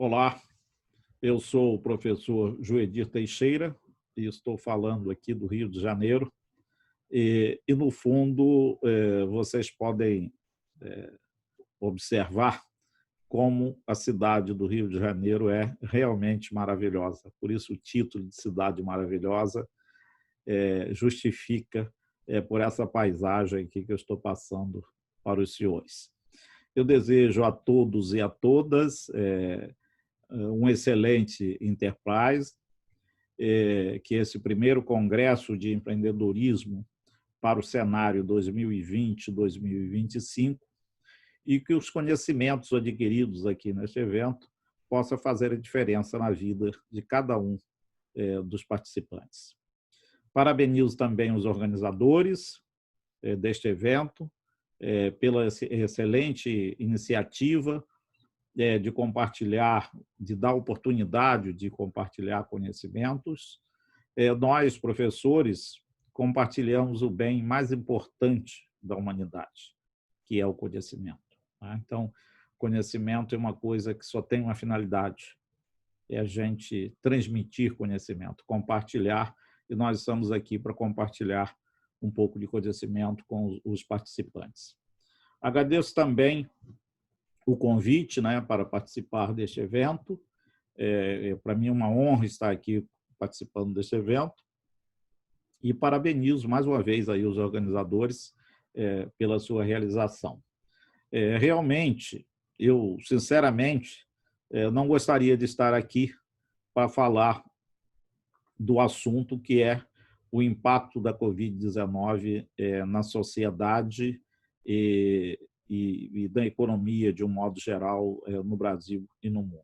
Olá, eu sou o professor Joedir Teixeira e estou falando aqui do Rio de Janeiro. No fundo, vocês podem observar como a cidade do Rio de Janeiro é realmente maravilhosa. Por isso, o título de Cidade Maravilhosa justifica por essa paisagem aqui que eu estou passando para os senhores. Eu desejo a todos e a todas um excelente Enterprise, que esse primeiro congresso de empreendedorismo para o cenário 2020-2025 e que os conhecimentos adquiridos aqui neste evento possam fazer a diferença na vida de cada um dos participantes. Parabenizo também os organizadores deste evento pela excelente iniciativa de compartilhar, de dar oportunidade de compartilhar conhecimentos. Nós, professores, compartilhamos o bem mais importante da humanidade, que é o conhecimento. Então, conhecimento é uma coisa que só tem uma finalidade, é a gente transmitir conhecimento, compartilhar, e nós estamos aqui para compartilhar um pouco de conhecimento com os participantes. Agradeço também o convite para participar deste evento. Para mim é uma honra estar aqui participando deste evento e parabenizo mais uma vez aí os organizadores pela sua realização. Realmente, eu sinceramente não gostaria de estar aqui para falar do assunto que é o impacto da Covid-19 na sociedade e da economia, de um modo geral, no Brasil e no mundo.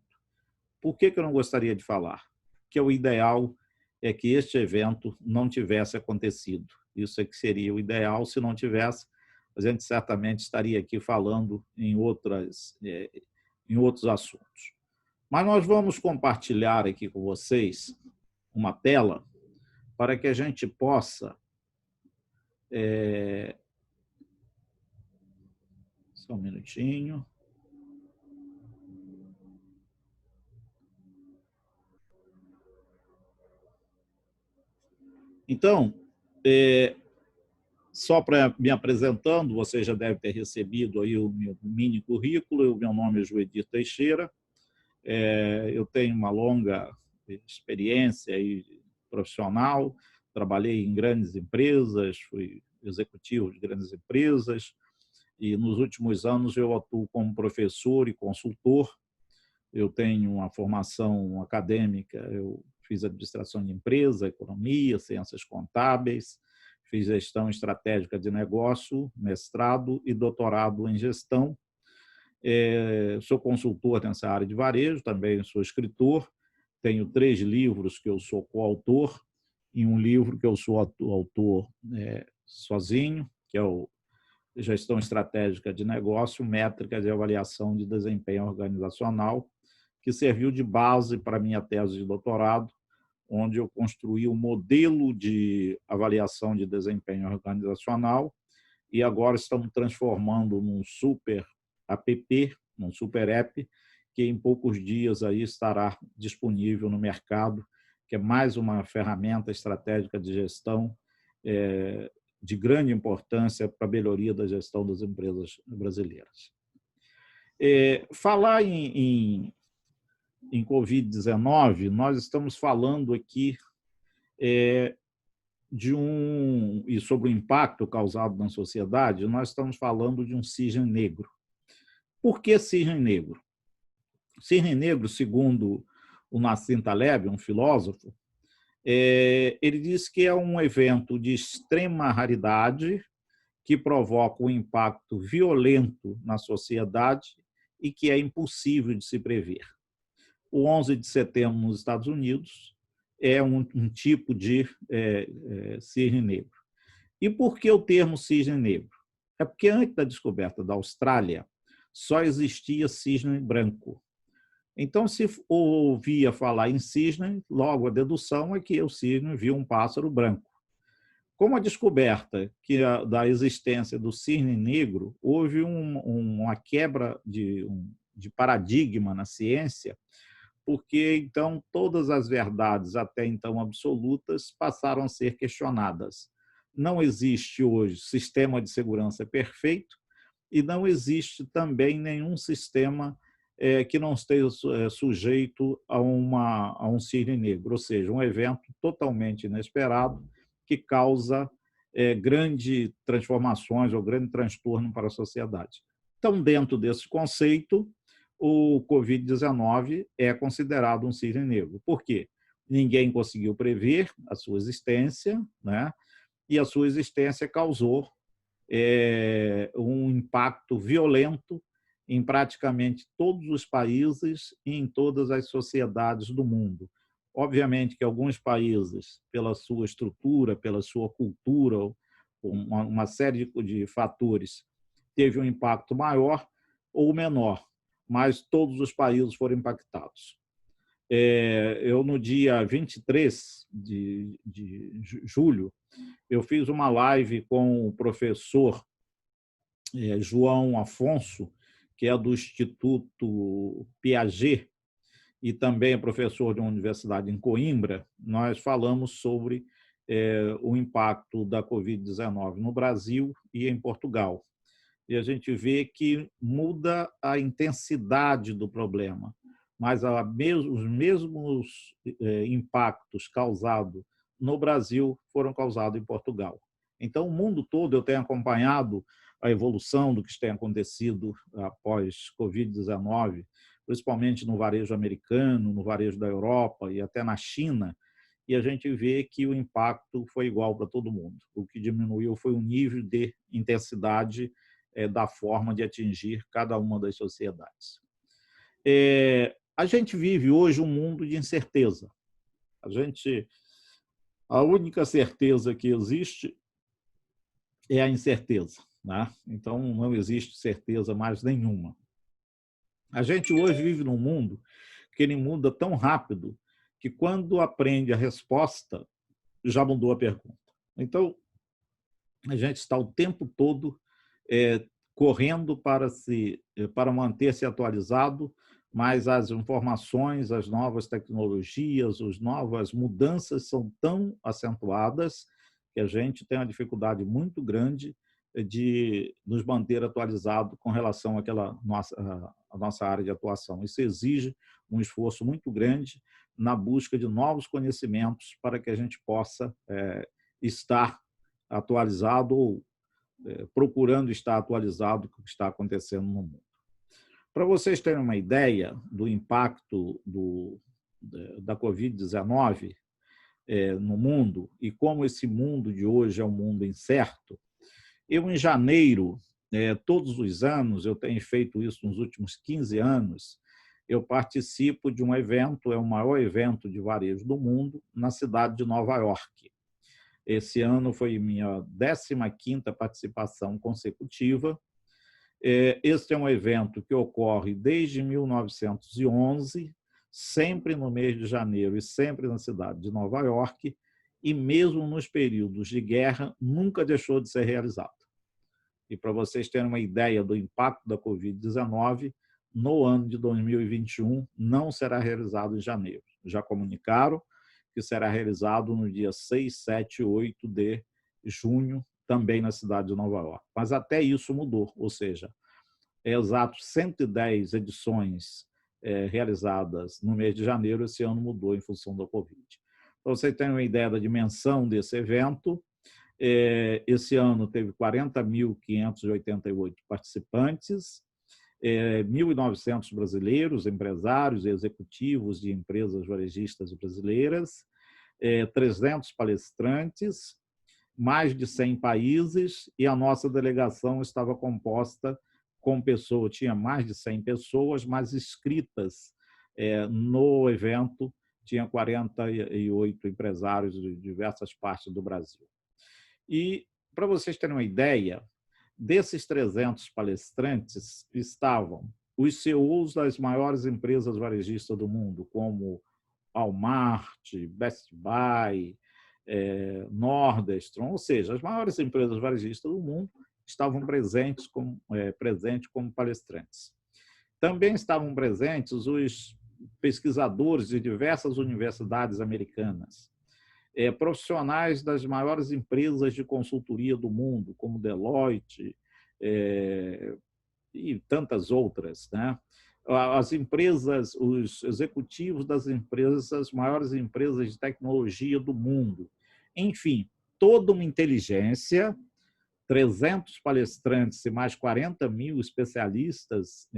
Por que eu não gostaria de falar? Que o ideal é que este evento não tivesse acontecido. Isso é que seria o ideal. Se não tivesse, a gente certamente estaria aqui falando em outros assuntos. Mas nós vamos compartilhar aqui com vocês uma tela para que a gente possa só um minutinho. Então, só para me apresentando, você já deve ter recebido aí o meu mini currículo. O meu nome é Joedir Teixeira. Eu tenho uma longa experiência aí profissional, trabalhei em grandes empresas, fui executivo de grandes empresas, e nos últimos anos eu atuo como professor e consultor. Eu tenho uma formação acadêmica, eu fiz administração de empresa, economia, ciências contábeis, fiz gestão estratégica de negócio, mestrado e doutorado em gestão. Sou consultor nessa área de varejo, também sou escritor, tenho 3 livros que eu sou coautor, e um livro que eu sou autor sozinho, que é o Gestão Estratégica de Negócio, Métricas de Avaliação de Desempenho Organizacional, que serviu de base para a minha tese de doutorado, onde eu construí um modelo de avaliação de desempenho organizacional e agora estamos transformando num super app, num super app, que em poucos dias aí estará disponível no mercado, que é mais uma ferramenta estratégica de gestão de grande importância para a melhoria da gestão das empresas brasileiras. Falar em Covid-19, nós estamos falando aqui e sobre o impacto causado na sociedade, nós estamos falando de um cisne negro. Por que cisne negro? Cisne negro, segundo o Nassim Taleb, um filósofo, ele diz que é um evento de extrema raridade que provoca um impacto violento na sociedade e que é impossível de se prever. O 11 de setembro nos Estados Unidos é um tipo de cisne negro. E por que o termo cisne negro? É porque antes da descoberta da Austrália só existia cisne branco. Então, se ouvia falar em cisne, logo a dedução é que o cisne viu um pássaro branco. Com a descoberta da existência do cisne negro, houve uma quebra de paradigma na ciência, porque então todas as verdades até então absolutas passaram a ser questionadas. Não existe hoje sistema de segurança perfeito e não existe também nenhum sistema que não esteja sujeito a um cisne negro, ou seja, um evento totalmente inesperado que causa grandes transformações ou grande transtorno para a sociedade. Então, dentro desse conceito, o Covid-19 é considerado um cisne negro. Por quê? Ninguém conseguiu prever a sua existência, né? E a sua existência causou um impacto violento em praticamente todos os países e em todas as sociedades do mundo. Obviamente que alguns países, pela sua estrutura, pela sua cultura, uma série de fatores, teve um impacto maior ou menor, mas todos os países foram impactados. Eu, no dia 23 de julho, eu fiz uma live com o professor João Afonso, que é do Instituto Piaget, e também é professor de uma universidade em Coimbra. Nós falamos sobre o impacto da Covid-19 no Brasil e em Portugal. E a gente vê que muda a intensidade do problema, mas os mesmos impactos causados no Brasil foram causados em Portugal. Então, o mundo todo, eu tenho acompanhado a evolução do que tem acontecido após Covid-19, principalmente no varejo americano, no varejo da Europa e até na China, e a gente vê que o impacto foi igual para todo mundo. O que diminuiu foi o nível de intensidade da forma de atingir cada uma das sociedades. A gente vive hoje um mundo de incerteza. A única certeza que existe é a incerteza, né? Então, não existe certeza mais nenhuma. A gente hoje vive num mundo que ele muda tão rápido que, quando aprende a resposta, já mudou a pergunta. Então, a gente está o tempo todo correndo para manter-se atualizado, mas as informações, as novas tecnologias, as novas mudanças são tão acentuadas que a gente tem uma dificuldade muito grande de nos manter atualizado com relação àquela nossa área de atuação. Isso exige um esforço muito grande na busca de novos conhecimentos para que a gente possa estar atualizado ou procurando estar atualizado com o que está acontecendo no mundo. Para vocês terem uma ideia do impacto da Covid-19 no mundo e como esse mundo de hoje é um mundo incerto, eu, em janeiro, todos os anos, eu tenho feito isso nos últimos 15 anos, eu participo de um evento, é o maior evento de varejo do mundo, na cidade de Nova York. Esse ano foi minha 15ª participação consecutiva. Este é um evento que ocorre desde 1911, sempre no mês de janeiro e sempre na cidade de Nova York, e mesmo nos períodos de guerra, nunca deixou de ser realizado. E para vocês terem uma ideia do impacto da Covid-19, no ano de 2021 não será realizado em janeiro. Já comunicaram que será realizado no dia 6, 7 e 8 de junho, também na cidade de Nova York. Mas até isso mudou, ou seja, exato 110 edições realizadas no mês de janeiro, esse ano mudou em função da Covid. Para vocês terem uma ideia da dimensão desse evento, esse ano teve 40.588 participantes, 1.900 brasileiros, empresários e executivos de empresas varejistas brasileiras, 300 palestrantes, mais de 100 países, e a nossa delegação estava composta tinha mais de 100 pessoas, mas inscritas no evento tinha 48 empresários de diversas partes do Brasil. E, para vocês terem uma ideia, desses 300 palestrantes estavam os CEOs das maiores empresas varejistas do mundo, como Walmart, Best Buy, Nordestron, ou seja, as maiores empresas varejistas do mundo estavam presentes como palestrantes. Também estavam presentes os pesquisadores de diversas universidades americanas, profissionais das maiores empresas de consultoria do mundo, como Deloitte e tantas outras, né? As empresas, os executivos das empresas, as maiores empresas de tecnologia do mundo. Enfim, toda uma inteligência, 300 palestrantes e mais 40 mil especialistas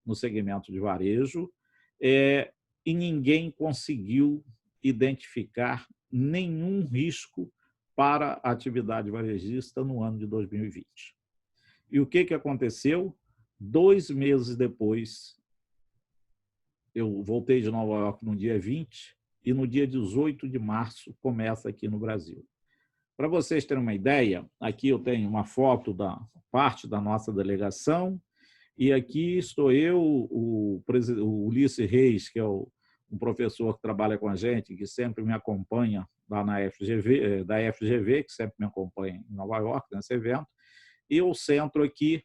no segmento de varejo, e ninguém conseguiu identificar nenhum risco para a atividade varejista no ano de 2020. E o que aconteceu? 2 meses depois, eu voltei de Nova York no dia 20 e no dia 18 de março começa aqui no Brasil. Para vocês terem uma ideia, aqui eu tenho uma foto da parte da nossa delegação e aqui estou eu, o Ulisses Reis, que é um professor que trabalha com a gente, que sempre me acompanha lá na FGV, da FGV, que sempre me acompanha em Nova York, nesse evento, e eu centro aqui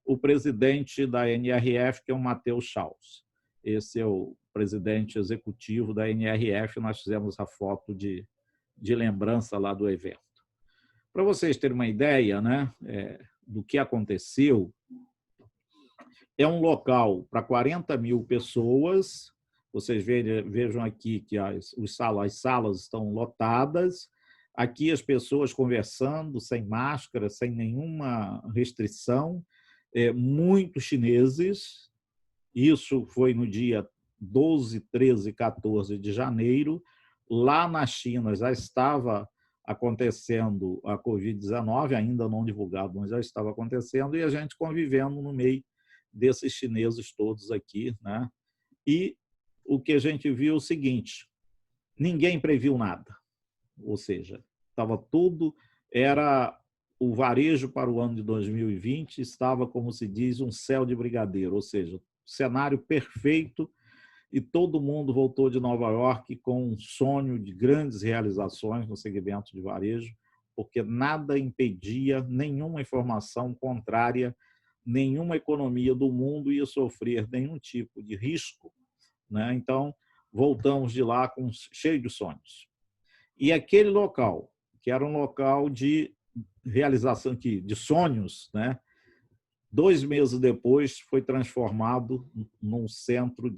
o presidente da NRF, que é o Matheus Schaus. Esse é o presidente executivo da NRF, nós fizemos a foto de lembrança lá do evento. Para vocês terem uma ideia, né, do que aconteceu, é um local para 40 mil pessoas, vocês vejam aqui que as salas estão lotadas, aqui as pessoas conversando, sem máscara, sem nenhuma restrição, muitos chineses, isso foi no dia 12, 13 e 14 de janeiro, lá na China já estava acontecendo a Covid-19, ainda não divulgado, mas já estava acontecendo, e a gente convivendo no meio desses chineses todos aqui, né? E o que a gente viu é o seguinte, ninguém previu nada, ou seja, estava tudo, era o varejo para o ano de 2020, estava, como se diz, um céu de brigadeiro, ou seja, cenário perfeito, e todo mundo voltou de Nova York com um sonho de grandes realizações no segmento de varejo, porque nada impedia, nenhuma informação contrária, nenhuma economia do mundo ia sofrer nenhum tipo de risco, né? Então, voltamos de lá cheio de sonhos. E aquele local, que era um local de realização de sonhos, né? 2 meses depois foi transformado num centro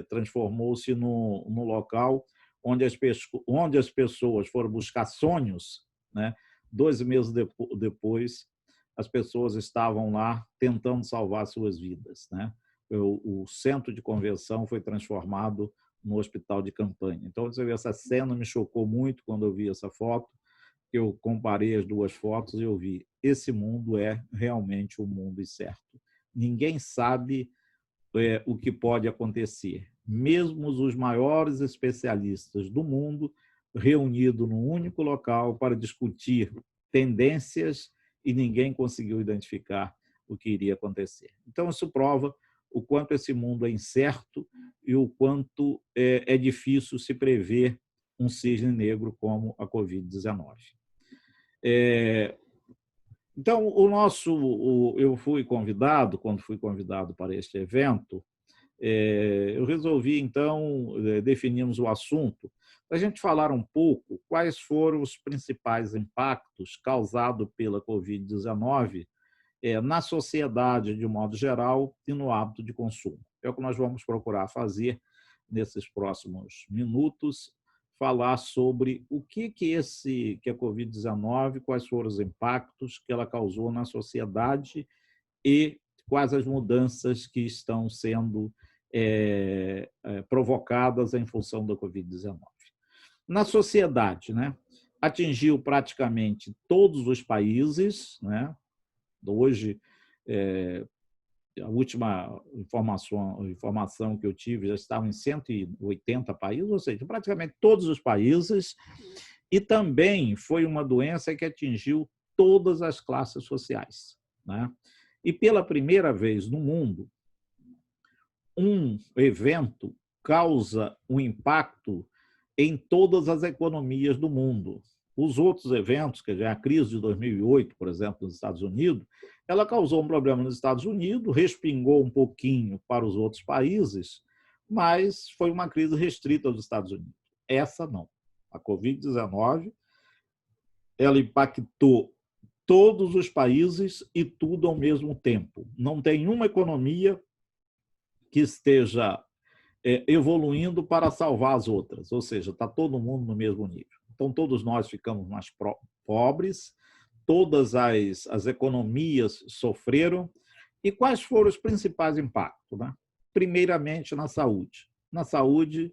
transformou-se num local onde as pessoas foram buscar sonhos, né? 2 meses depois as pessoas estavam lá tentando salvar suas vidas, né? O centro de convenção foi transformado no hospital de campanha. Então, você vê, essa cena me chocou muito quando eu vi essa foto. Eu comparei as duas fotos e eu vi, esse mundo é realmente um mundo incerto. Ninguém sabe o que pode acontecer. Mesmo os maiores especialistas do mundo reunidos num único local para discutir tendências e ninguém conseguiu identificar o que iria acontecer. Então, isso prova o quanto esse mundo é incerto e o quanto é difícil se prever um cisne negro como a Covid-19. Então, eu fui convidado, quando fui convidado para este evento, eu resolvi, então, definirmos o assunto, para a gente falar um pouco quais foram os principais impactos causados pela Covid-19 na sociedade, de modo geral, e no hábito de consumo. É o que nós vamos procurar fazer nesses próximos minutos, falar sobre o que a Covid-19, quais foram os impactos que ela causou na sociedade e quais as mudanças que estão sendo provocadas em função da Covid-19. Na sociedade, né, atingiu praticamente todos os países, né? Hoje, a última informação que eu tive já estava em 180 países, ou seja, praticamente todos os países, e também foi uma doença que atingiu todas as classes sociais, né? E pela primeira vez no mundo, um evento causa um impacto em todas as economias do mundo. Os outros eventos, que é a crise de 2008, por exemplo, nos Estados Unidos, ela causou um problema nos Estados Unidos, respingou um pouquinho para os outros países, mas foi uma crise restrita aos Estados Unidos. Essa não. A Covid-19, ela impactou todos os países e tudo ao mesmo tempo. Não tem uma economia que esteja evoluindo para salvar as outras, ou seja, está todo mundo no mesmo nível. Então, todos nós ficamos mais pobres, todas as economias sofreram. E quais foram os principais impactos, né? Primeiramente, na saúde. Na saúde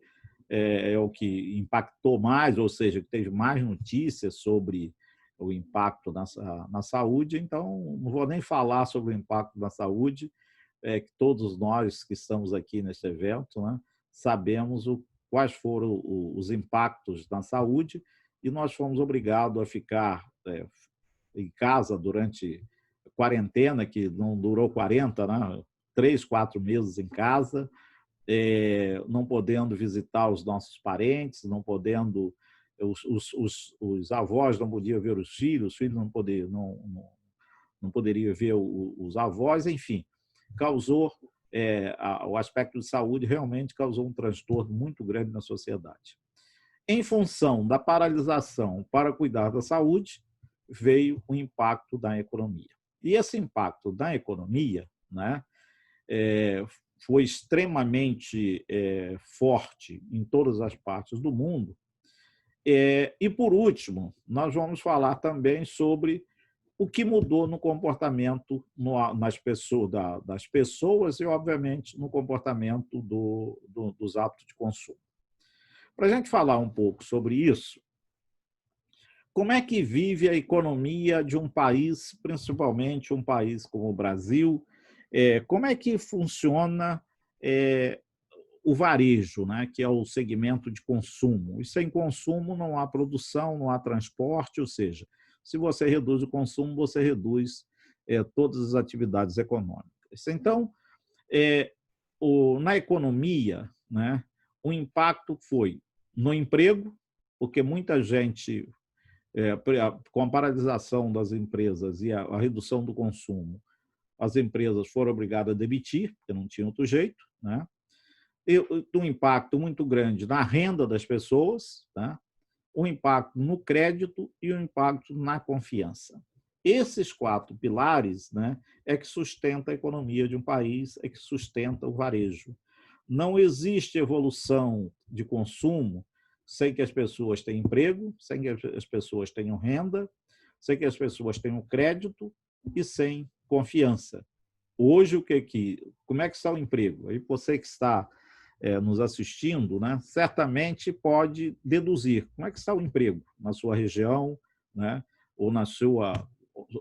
é o que impactou mais, ou seja, que teve mais notícias sobre o impacto na saúde. Então, não vou nem falar sobre o impacto na saúde, que todos nós que estamos aqui neste evento, né, sabemos quais foram os impactos na saúde, e nós fomos obrigados a ficar em casa durante a quarentena, que não durou 40, né? 3, 4 meses em casa, não podendo visitar os nossos parentes, não podendo, os avós não podiam ver os filhos não poderiam ver os avós, enfim, causou, o aspecto de saúde realmente causou um transtorno muito grande na sociedade. Em função da paralisação para cuidar da saúde, veio o impacto da economia. E esse impacto da economia, né, foi extremamente forte em todas as partes do mundo. E, por último, nós vamos falar também sobre o que mudou no comportamento das pessoas e, obviamente, no comportamento dos hábitos de consumo. Para a gente falar um pouco sobre isso, como é que vive a economia de um país, principalmente um país como o Brasil? Como é que funciona o varejo, né, que é o segmento de consumo? E sem consumo não há produção, não há transporte, ou seja, se você reduz o consumo, você reduz todas as atividades econômicas. Então, na economia, né, o impacto foi no emprego, porque muita gente, com a paralisação das empresas e a redução do consumo, as empresas foram obrigadas a demitir, porque não tinha outro jeito, né? E um impacto muito grande na renda das pessoas, tá? Um impacto no crédito e um impacto na confiança. Esses 4 pilares, né, é que sustenta a economia de um país, é que sustenta o varejo. Não existe evolução de consumo sem que as pessoas tenham emprego, sem que as pessoas tenham renda, sem que as pessoas tenham crédito e sem confiança. Hoje, como é que está o emprego? Aí você que está nos assistindo, né, certamente pode deduzir como é que está o emprego na sua região, né, ou na sua...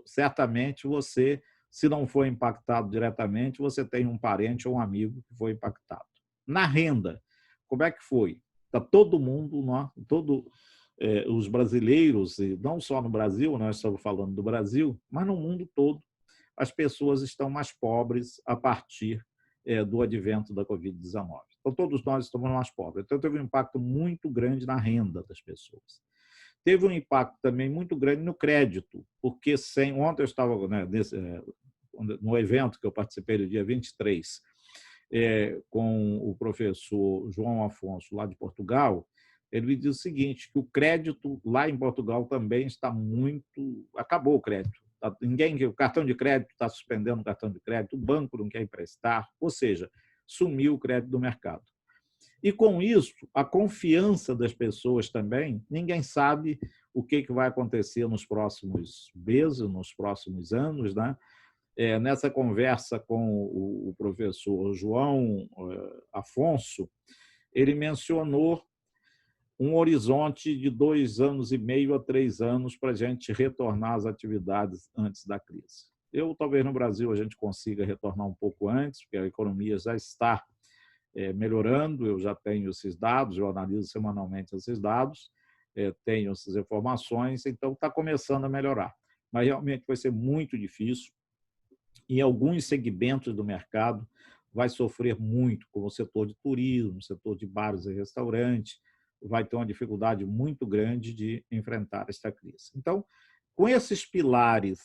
Certamente você, se não for impactado diretamente, você tem um parente ou um amigo que foi impactado. Na renda, como é que foi? Está todo mundo, né, os brasileiros, e não só no Brasil, nós estamos falando do Brasil, mas no mundo todo, as pessoas estão mais pobres a partir do advento da Covid-19. Então, todos nós estamos mais pobres. Então, teve um impacto muito grande na renda das pessoas. Teve um impacto também muito grande no crédito, porque ontem eu estava, né, no evento que eu participei no dia 23, com o professor João Afonso, lá de Portugal. Ele me disse o seguinte, que o crédito lá em Portugal também está muito... Acabou o crédito. O cartão de crédito está suspendendo o cartão de crédito, o banco não quer emprestar, ou seja, sumiu o crédito do mercado. E, com isso, a confiança das pessoas também, ninguém sabe o que vai acontecer nos próximos meses, nos próximos anos, né? Nessa conversa com o professor João Afonso, ele mencionou um horizonte de 2 anos e meio a 3 anos para a gente retornar às atividades antes da crise. Talvez no Brasil a gente consiga retornar um pouco antes, porque a economia já está melhorando, eu já tenho esses dados, eu analiso semanalmente esses dados, tenho essas informações, então está começando a melhorar. Mas realmente vai ser muito difícil. Em alguns segmentos do mercado vai sofrer muito, como o setor de turismo, o setor de bares e restaurantes, vai ter uma dificuldade muito grande de enfrentar esta crise. Então, com esses pilares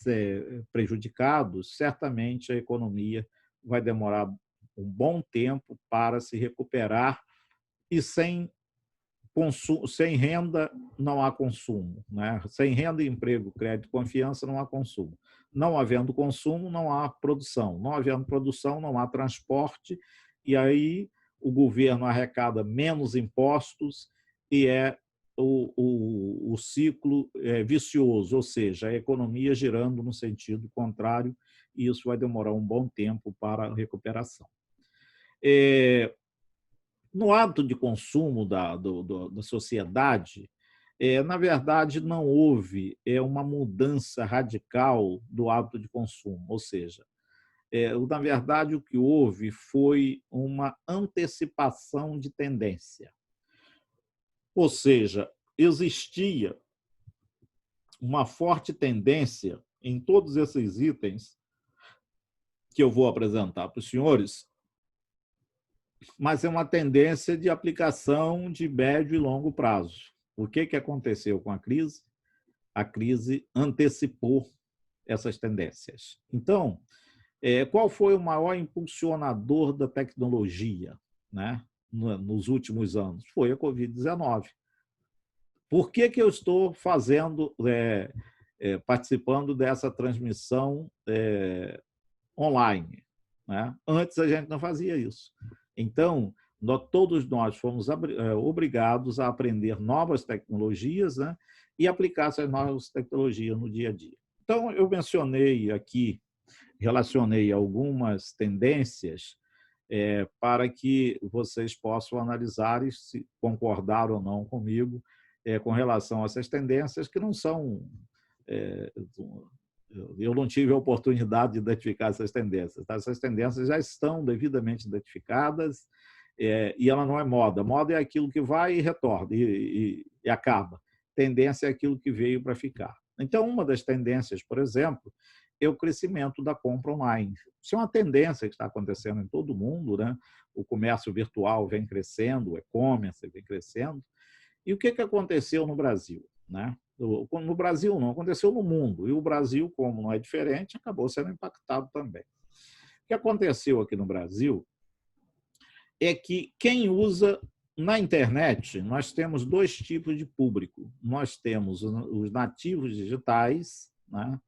prejudicados, certamente a economia vai demorar um bom tempo para se recuperar e sem renda não há consumo, né? Sem renda, emprego, crédito e confiança não há consumo. Não havendo consumo, não há produção. Não havendo produção, não há transporte, e aí o governo arrecada menos impostos e é o ciclo vicioso, ou seja, a economia girando no sentido contrário, e isso vai demorar um bom tempo para a recuperação. No hábito de consumo da sociedade, na verdade, não houve uma mudança radical do hábito de consumo, ou seja, na verdade, o que houve foi uma antecipação de tendência. Ou seja, existia uma forte tendência em todos esses itens que eu vou apresentar para os senhores, mas é uma tendência de aplicação de médio e longo prazo. O que aconteceu com a crise? A crise antecipou essas tendências. Então, qual foi o maior impulsionador da tecnologia, né, nos últimos anos? Foi a Covid-19. Por que eu estou participando dessa transmissão online, né? Antes a gente não fazia isso. Então, todos nós fomos obrigados a aprender novas tecnologias, né, e aplicar essas novas tecnologias no dia a dia. Então, eu mencionei aqui, relacionei algumas tendências para que vocês possam analisar e se concordar ou não comigo com relação a essas tendências que não são... eu não tive a oportunidade de identificar essas tendências. Tá? Essas tendências já estão devidamente identificadas e ela não é moda. Moda é aquilo que vai e retorna e acaba. Tendência é aquilo que veio para ficar. Então, uma das tendências, por exemplo, é o crescimento da compra online. Isso é uma tendência que está acontecendo em todo o mundo, né? O comércio virtual vem crescendo, o e-commerce vem crescendo. E o que aconteceu no Brasil, né? No Brasil não, aconteceu no mundo. E o Brasil, como não é diferente, acabou sendo impactado também. O que aconteceu aqui no Brasil é que quem usa na internet, nós temos dois tipos de público. Nós temos os nativos digitais, né?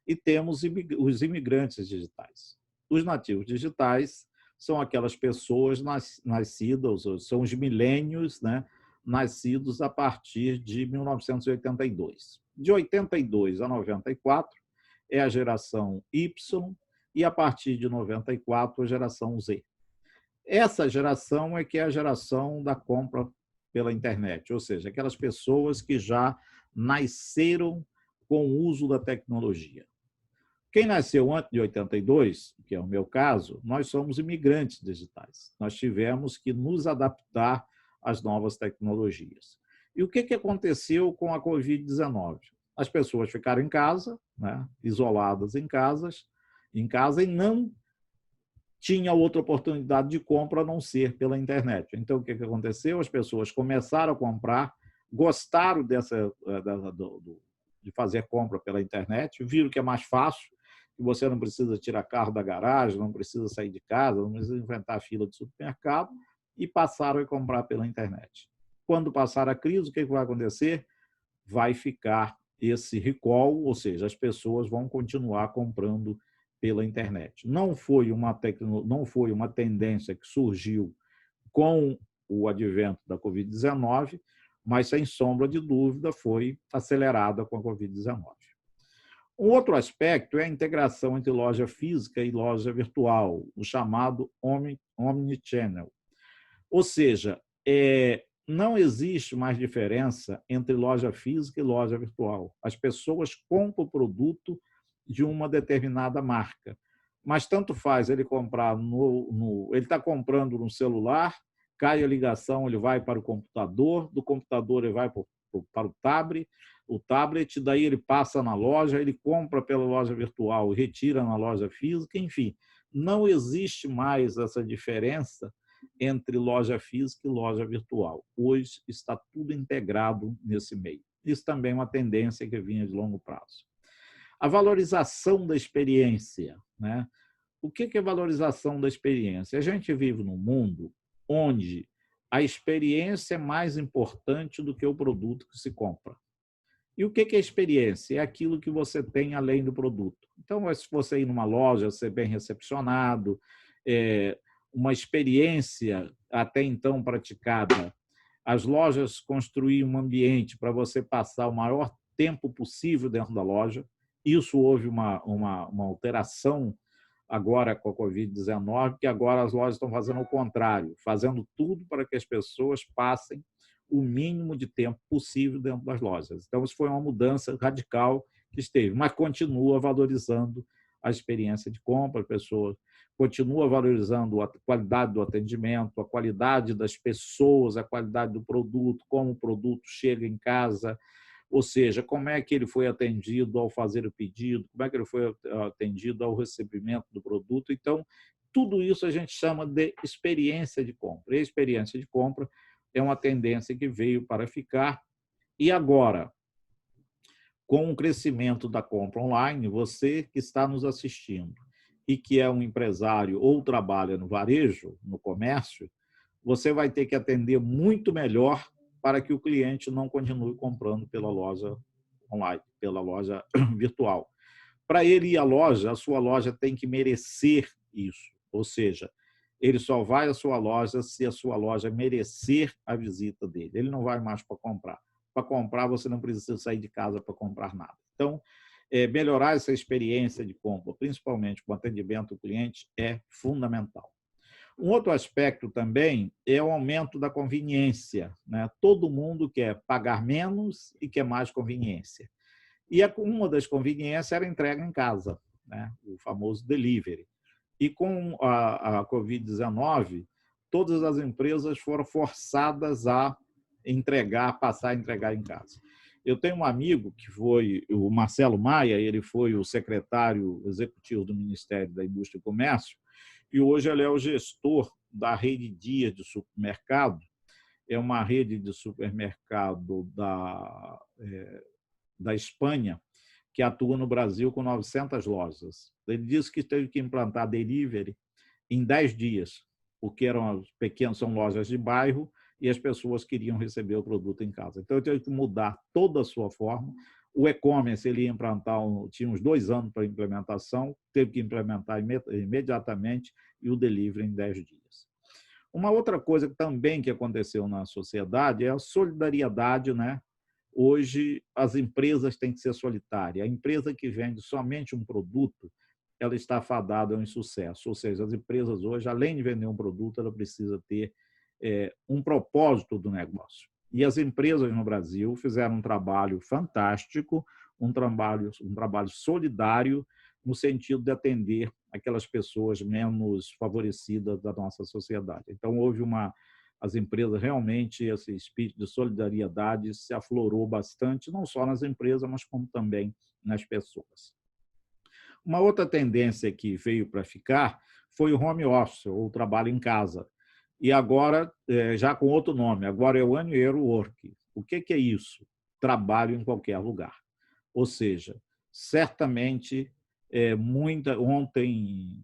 E temos os imigrantes digitais. Os nativos digitais são aquelas pessoas nascidas, são os milênios, né? Nascidos a partir de 1982. De 82 a 94 é a geração Y e, a partir de 94, a geração Z. Essa geração é que é a geração da compra pela internet, ou seja, aquelas pessoas que já nasceram com o uso da tecnologia. Quem nasceu antes de 82, que é o meu caso, nós somos imigrantes digitais. Nós tivemos que nos adaptar às novas tecnologias. E o que aconteceu com a Covid-19? As pessoas ficaram em casa, né, isoladas em casa e não tinha outra oportunidade de compra a não ser pela internet. Então, o que aconteceu? As pessoas começaram a comprar, gostaram de fazer compra pela internet, viram que é mais fácil, que você não precisa tirar carro da garagem, não precisa sair de casa, não precisa enfrentar a fila de supermercado, e passaram a comprar pela internet. Quando passar a crise, o que vai acontecer? Vai ficar esse recall, ou seja, as pessoas vão continuar comprando pela internet. Não foi uma tendência que surgiu com o advento da Covid-19, mas, sem sombra de dúvida, foi acelerada com a Covid-19. Um outro aspecto é a integração entre loja física e loja virtual, o chamado omnichannel. Ou seja, não existe mais diferença entre loja física e loja virtual. As pessoas compram o produto de uma determinada marca, mas tanto faz ele comprar ele está comprando no celular, cai a ligação, ele vai para o computador, do computador ele vai para o tablet, daí ele passa na loja, ele compra pela loja virtual, retira na loja física, enfim, não existe mais essa diferença entre loja física e loja virtual. Hoje está tudo integrado nesse meio. Isso também é uma tendência que vinha de longo prazo. A valorização da experiência, né? O que é valorização da experiência? A gente vive num mundo onde a experiência é mais importante do que o produto que se compra. E o que é experiência? É aquilo que você tem além do produto. Então, se você ir numa loja, ser bem recepcionado, uma experiência até então praticada, as lojas construíam um ambiente para você passar o maior tempo possível dentro da loja. Isso houve uma alteração agora com a Covid-19, que agora as lojas estão fazendo o contrário, fazendo tudo para que as pessoas passem o mínimo de tempo possível dentro das lojas. Então, isso foi uma mudança radical que esteve, mas continua valorizando a experiência de compra, a pessoa continua valorizando a qualidade do atendimento, a qualidade das pessoas, a qualidade do produto, como o produto chega em casa, ou seja, como é que ele foi atendido ao fazer o pedido, como é que ele foi atendido ao recebimento do produto. Então, tudo isso a gente chama de experiência de compra. E a experiência de compra é uma tendência que veio para ficar. E agora, com o crescimento da compra online, você que está nos assistindo e que é um empresário ou trabalha no varejo, no comércio, você vai ter que atender muito melhor para que o cliente não continue comprando pela loja online, pela loja virtual. Para ele ir à loja, a sua loja tem que merecer isso, ou seja, ele só vai à sua loja se a sua loja merecer a visita dele. Ele não vai mais para comprar. Para comprar, você não precisa sair de casa para comprar nada. Então, melhorar essa experiência de compra, principalmente com atendimento ao cliente, é fundamental. Um outro aspecto também é o aumento da conveniência, né? Todo mundo quer pagar menos e quer mais conveniência. E uma das conveniências era a entrega em casa, né? O famoso delivery. E com a Covid-19, todas as empresas foram forçadas a passar a entregar em casa. Eu tenho um amigo que foi o Marcelo Maia, ele foi o secretário executivo do Ministério da Indústria e Comércio, e hoje ele é o gestor da Rede Dias de supermercado. É uma rede de supermercado da Espanha, que atua no Brasil com 900 lojas. Ele disse que teve que implantar delivery em 10 dias, porque são lojas de bairro e as pessoas queriam receber o produto em casa. Então, ele teve que mudar toda a sua forma. O e-commerce ele ia implantar, tinha uns 2 anos para a implementação, teve que implementar imediatamente, e o delivery em 10 dias. Uma outra coisa também que aconteceu na sociedade é a solidariedade, né? Hoje, as empresas têm que ser solitárias. A empresa que vende somente um produto, ela está fadada ao insucesso. Ou seja, as empresas hoje, além de vender um produto, ela precisa ter um propósito do negócio. E as empresas no Brasil fizeram um trabalho fantástico, um trabalho solidário, no sentido de atender aquelas pessoas menos favorecidas da nossa sociedade. Então, as empresas realmente, esse espírito de solidariedade se aflorou bastante, não só nas empresas, mas como também nas pessoas. Uma outra tendência que veio para ficar foi o home office, ou o trabalho em casa. E agora, já com outro nome, agora é o Anywhere Work. O que é isso? Trabalho em qualquer lugar. Ou seja, certamente, ontem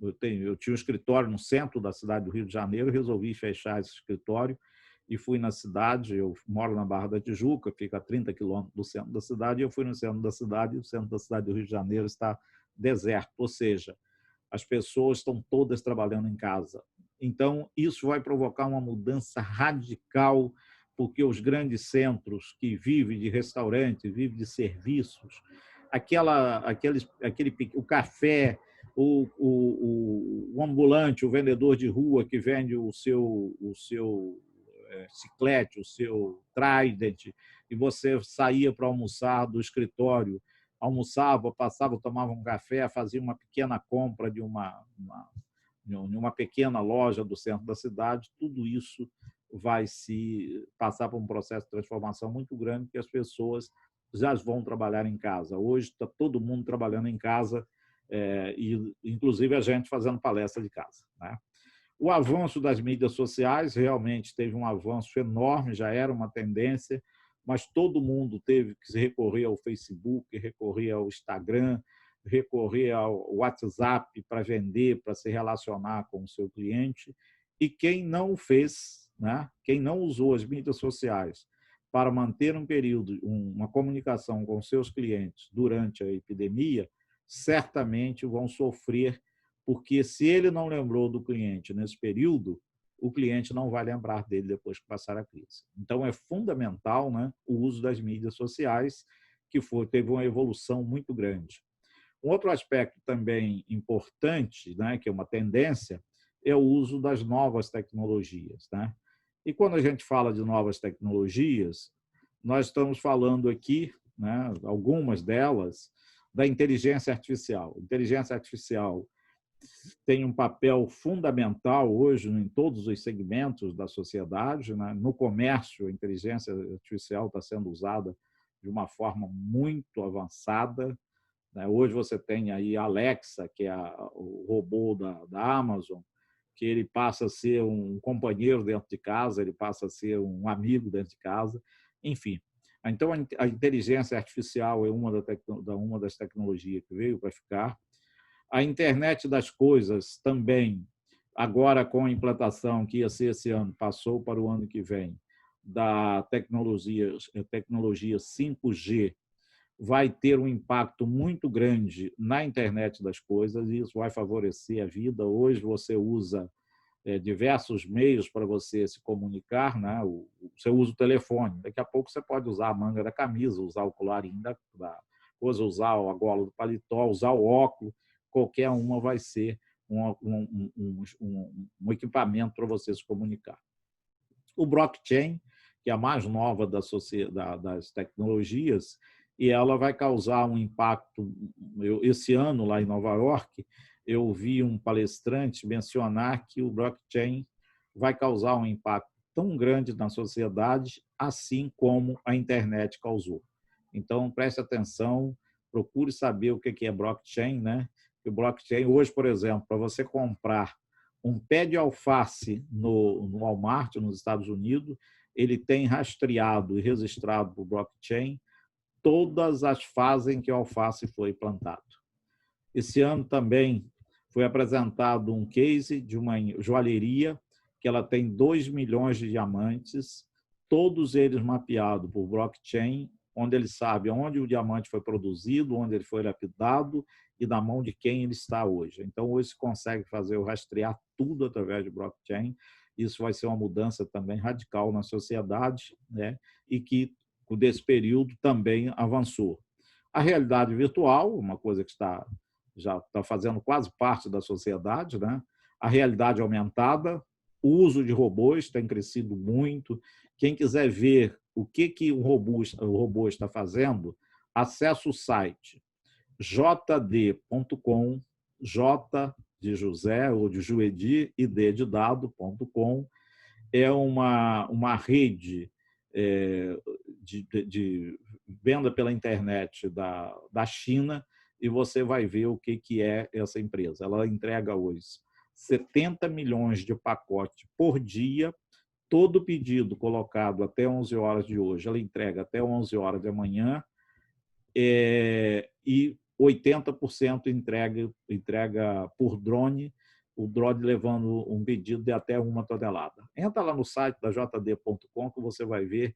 eu tinha um escritório no centro da cidade do Rio de Janeiro, resolvi fechar esse escritório e fui na cidade. Eu moro na Barra da Tijuca, fica a 30 quilômetros do centro da cidade, e eu fui no centro da cidade, e o centro da cidade do Rio de Janeiro está deserto, ou seja, as pessoas estão todas trabalhando em casa. Então, isso vai provocar uma mudança radical, porque os grandes centros que vivem de restaurante, vivem de serviços, o café, o ambulante, o vendedor de rua que vende o seu chiclete, o seu Trident, e você saía para almoçar do escritório, almoçava, passava, tomava um café, fazia uma pequena compra de uma pequena loja do centro da cidade. Tudo isso vai se passar por um processo de transformação muito grande, porque as pessoas já vão trabalhar em casa. Hoje está todo mundo trabalhando em casa, e inclusive a gente fazendo palestra de casa, né? O avanço das mídias sociais realmente teve um avanço enorme, já era uma tendência, mas todo mundo teve que recorrer ao Facebook, recorrer ao Instagram, recorrer ao WhatsApp para vender, para se relacionar com o seu cliente, e quem não fez, né? Quem não usou as mídias sociais para manter um período, uma comunicação com seus clientes durante a epidemia, certamente vão sofrer, porque se ele não lembrou do cliente nesse período, o cliente não vai lembrar dele depois que passar a crise. Então, é fundamental, né, o uso das mídias sociais, que teve uma evolução muito grande. Um outro aspecto também importante, né, que é uma tendência, é o uso das novas tecnologias, né? E quando a gente fala de novas tecnologias, nós estamos falando aqui, né, algumas delas, da inteligência artificial. Inteligência artificial tem um papel fundamental hoje em todos os segmentos da sociedade, né? No comércio, a inteligência artificial está sendo usada de uma forma muito avançada. Hoje você tem aí a Alexa, que é o robô da Amazon, que ele passa a ser um companheiro dentro de casa, ele passa a ser um amigo dentro de casa, enfim. Então, a inteligência artificial é uma das tecnologias que veio para ficar. A internet das coisas também, agora com a implantação que ia ser esse ano, passou para o ano que vem, da tecnologia 5G, vai ter um impacto muito grande na internet das coisas e isso vai favorecer a vida. Hoje você usa diversos meios para você se comunicar, né? Você usa o telefone, daqui a pouco você pode usar a manga da camisa, usar o colarinho da coisa, usar a gola do paletó, usar o óculos, qualquer uma vai ser um equipamento para você se comunicar. O blockchain, que é a mais nova das tecnologias, e ela vai causar um impacto. Esse ano, lá em Nova York, eu ouvi um palestrante mencionar que o blockchain vai causar um impacto tão grande na sociedade, assim como a internet causou. Então, preste atenção, procure saber o que é blockchain, né? O blockchain, hoje, por exemplo, para você comprar um pé de alface no Walmart, nos Estados Unidos, ele tem rastreado e registrado por blockchain todas as fases em que o alface foi plantado. Esse ano também foi apresentado um case de uma joalheria que ela tem 2 milhões de diamantes, todos eles mapeados por blockchain, onde ele sabe onde o diamante foi produzido, onde ele foi lapidado e na mão de quem ele está hoje. Então, hoje se consegue fazer o rastrear tudo através de blockchain. Isso vai ser uma mudança também radical na sociedade, né? E que, desse período, também avançou. A realidade virtual, uma coisa que já está fazendo quase parte da sociedade, né? A realidade aumentada, o uso de robôs tem crescido muito. Quem quiser ver o que o robô está fazendo, acesse o site jd.com, J de José ou de Juedi e D de dado.com. É uma rede de venda pela internet da China, e você vai ver o que é essa empresa. Ela entrega hoje 70 milhões de pacotes por dia, todo pedido colocado até 11 horas de hoje, ela entrega até 11 horas de amanhã, e 80% entrega por drone, o drone levando um pedido de até 1 tonelada. Entra lá no site da jd.com que você vai ver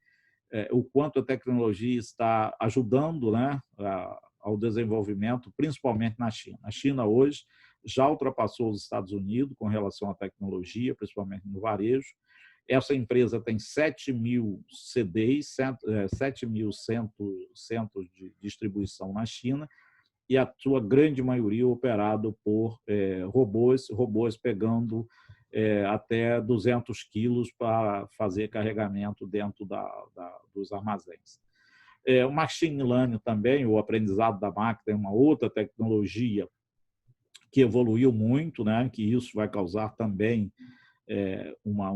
o quanto a tecnologia está ajudando, né, ao desenvolvimento, principalmente na China. A China hoje já ultrapassou os Estados Unidos com relação à tecnologia, principalmente no varejo. Essa empresa tem 7.000 CDIs, 7.000 centros de distribuição na China, e a sua grande maioria operado por robôs pegando até 200 quilos para fazer carregamento dentro dos armazéns. O machine learning também, o aprendizado da máquina, é uma outra tecnologia que evoluiu muito, né? Que isso vai causar também uma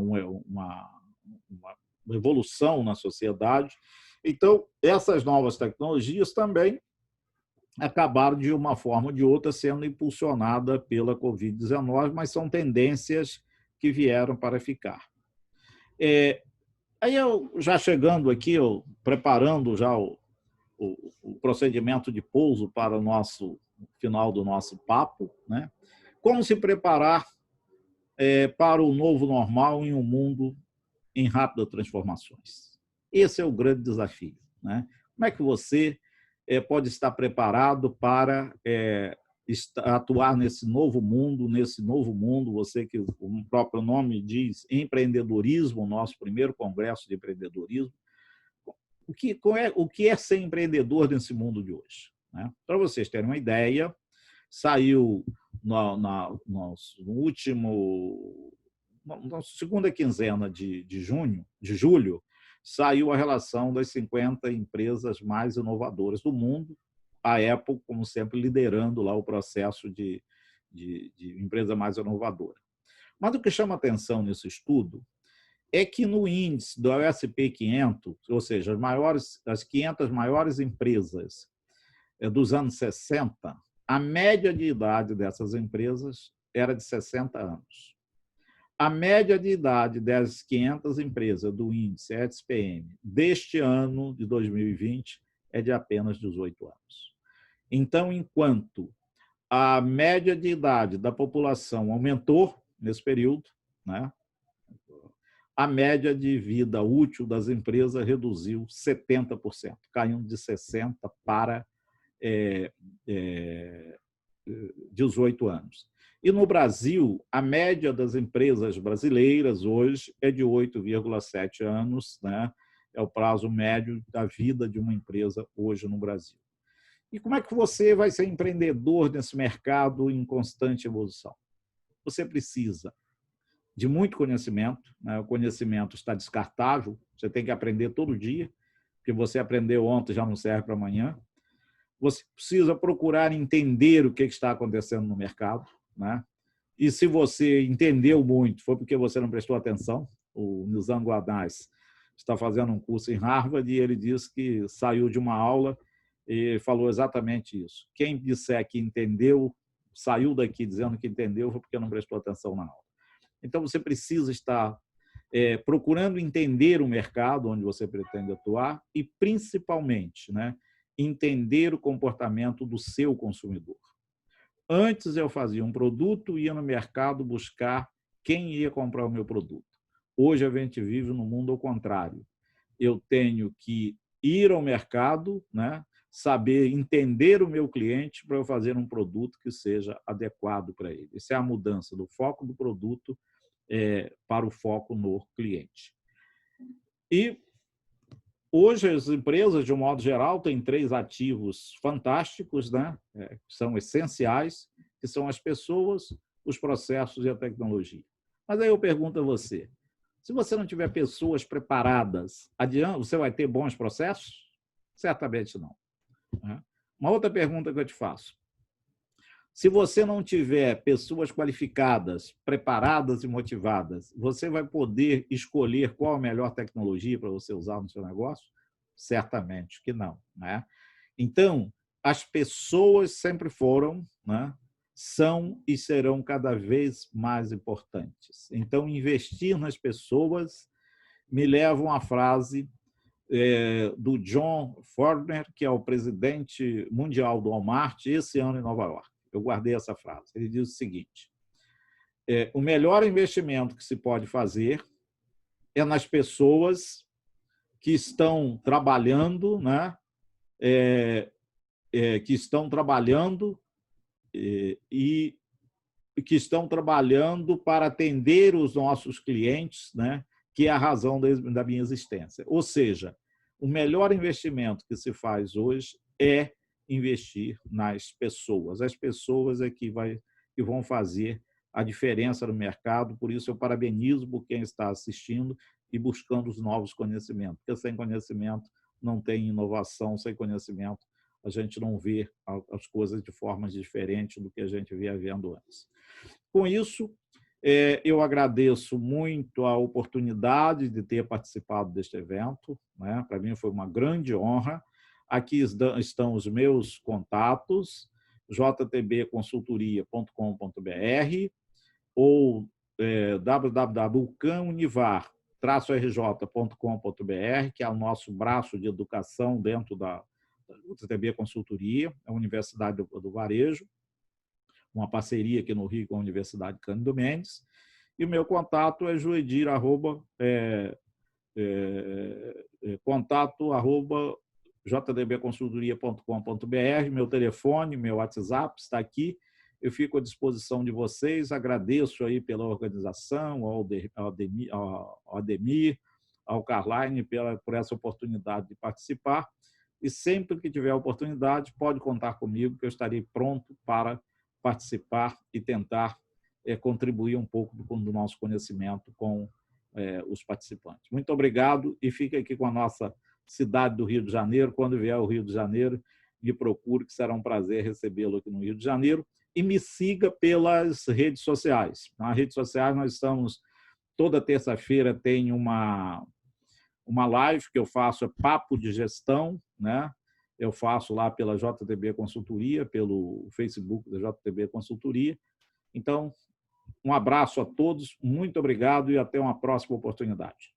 evolução na sociedade. Então, essas novas tecnologias também acabaram, de uma forma ou de outra, sendo impulsionadas pela Covid-19, mas são tendências que vieram para ficar. Aí, eu já chegando aqui, preparando já o procedimento de pouso para o nosso final do nosso papo, né? Como se preparar para o novo normal em um mundo em rápidas transformações. Esse é o grande desafio, né? Como é que você pode estar preparado para atuar nesse novo mundo, você que o próprio nome diz empreendedorismo, o nosso primeiro congresso de empreendedorismo. O que é ser empreendedor nesse mundo de hoje? Né? Para vocês terem uma ideia, saiu na segunda quinzena de julho, saiu a relação das 50 empresas mais inovadoras do mundo, a Apple, como sempre, liderando lá o processo de empresa mais inovadora. Mas o que chama atenção nesse estudo é que no índice do S&P 500, ou seja, as 500 maiores empresas dos anos 60, a média de idade dessas empresas era de 60 anos. A média de idade das 500 empresas do índice SPM deste ano, de 2020, é de apenas 18 anos. Então, enquanto a média de idade da população aumentou nesse período, né, a média de vida útil das empresas reduziu 70%, caindo de 60 para 18 anos. E no Brasil, a média das empresas brasileiras hoje é de 8,7 anos, né? É o prazo médio da vida de uma empresa hoje no Brasil. E como é que você vai ser empreendedor nesse mercado em constante evolução? Você precisa de muito conhecimento, né? O conhecimento está descartável, você tem que aprender todo dia, porque você aprendeu ontem já não serve para amanhã. Você precisa procurar entender o que está acontecendo no mercado, né? E se você entendeu muito, foi porque você não prestou atenção. O Nizam Guanais está fazendo um curso em Harvard e ele diz que saiu de uma aula e falou exatamente isso. Quem disser que entendeu, saiu daqui dizendo que entendeu, foi porque não prestou atenção na aula. Então, você precisa estar procurando entender o mercado onde você pretende atuar e, principalmente, né, entender o comportamento do seu consumidor. Antes eu fazia um produto, ia no mercado buscar quem ia comprar o meu produto. Hoje a gente vive no mundo ao contrário. Eu tenho que ir ao mercado, né, saber entender o meu cliente para eu fazer um produto que seja adequado para ele. Essa é a mudança do foco do produto para o foco no cliente. E hoje as empresas, de um modo geral, têm 3 ativos fantásticos, né? Que são essenciais, que são as pessoas, os processos e a tecnologia. Mas aí eu pergunto a você, se você não tiver pessoas preparadas, você vai ter bons processos? Certamente não. Uma outra pergunta que eu te faço. Se você não tiver pessoas qualificadas, preparadas e motivadas, você vai poder escolher qual a melhor tecnologia para você usar no seu negócio? Certamente que não, né? Então, as pessoas sempre foram, né, são e serão cada vez mais importantes. Então, investir nas pessoas me leva a uma frase do John Fordner, que é o presidente mundial do Walmart, esse ano em Nova York. Eu guardei essa frase. Ele diz o seguinte: o melhor investimento que se pode fazer é nas pessoas que estão trabalhando, né? Que estão trabalhando e que estão trabalhando para atender os nossos clientes, né? Que é a razão da minha existência. Ou seja, o melhor investimento que se faz hoje é investir nas pessoas. As pessoas é que vão fazer a diferença no mercado, por isso eu parabenizo quem está assistindo e buscando os novos conhecimentos, porque sem conhecimento não tem inovação, sem conhecimento a gente não vê as coisas de formas diferentes do que a gente via vendo antes. Com isso, eu agradeço muito a oportunidade de ter participado deste evento, né? Para mim foi uma grande honra. Aqui estão os meus contatos, jtbconsultoria.com.br ou www.vulcanunivar-rj.com.br, que é o nosso braço de educação dentro JTB Consultoria, a Universidade do Varejo, uma parceria aqui no Rio com a Universidade Cândido Mendes, e o meu contato é contato@jdbconsultoria.com.br, meu telefone, meu WhatsApp está aqui, eu fico à disposição de vocês, agradeço aí pela organização, ao Ademir, ao Carline por essa oportunidade de participar, e sempre que tiver oportunidade, pode contar comigo, que eu estarei pronto para participar e tentar contribuir um pouco do nosso conhecimento com os participantes. Muito obrigado e fique aqui com a nossa cidade do Rio de Janeiro. Quando vier ao Rio de Janeiro, me procure, que será um prazer recebê-lo aqui no Rio de Janeiro. E me siga pelas redes sociais. Nas redes sociais nós estamos, toda terça-feira tem uma live que eu faço, é Papo de Gestão, né? Eu faço lá pela JTB Consultoria, pelo Facebook da JTB Consultoria. Então, um abraço a todos, muito obrigado e até uma próxima oportunidade.